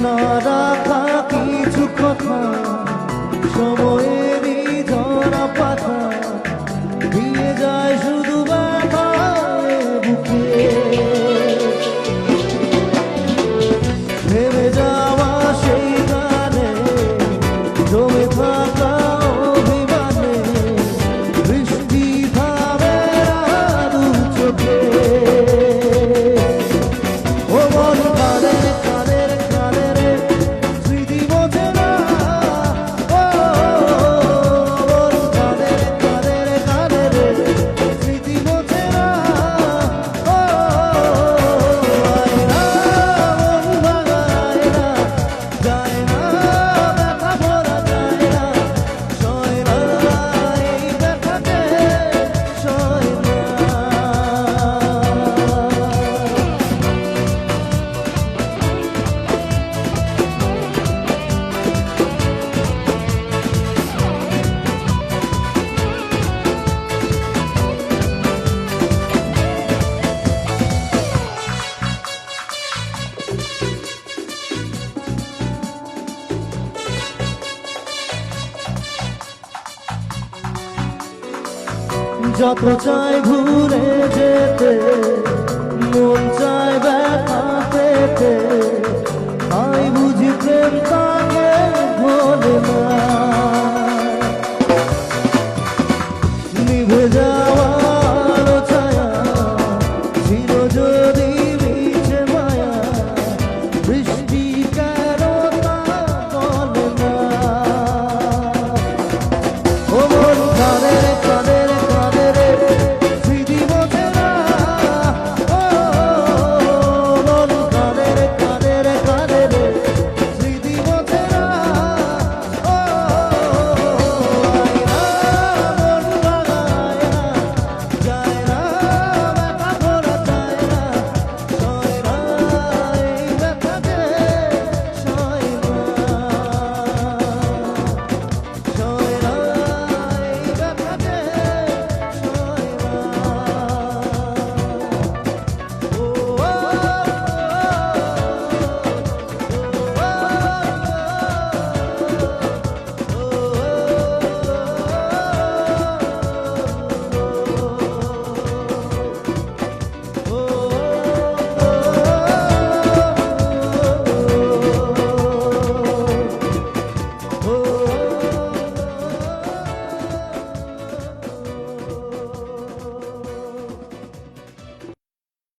না রাখা কিছু কথা সময়েরই ঝরা পাতা দিয়ে যায় শুধু ব্যথায় বুকে ভেবে যাওয়া সেই গানে জমে থাকা অভিমানে বৃষ্টি থামে দু চোখে ও মন কানের কানের কানের স্মৃতি বোঝে না ও মন কানের কানের কানের স্মৃতি বোঝে না ও আয়না মন ভাঙায় না যায় না ব্যথা ভরা যায় না সয় না এই ব্যথাতে সয় না যত চাই ঘুরে যেতে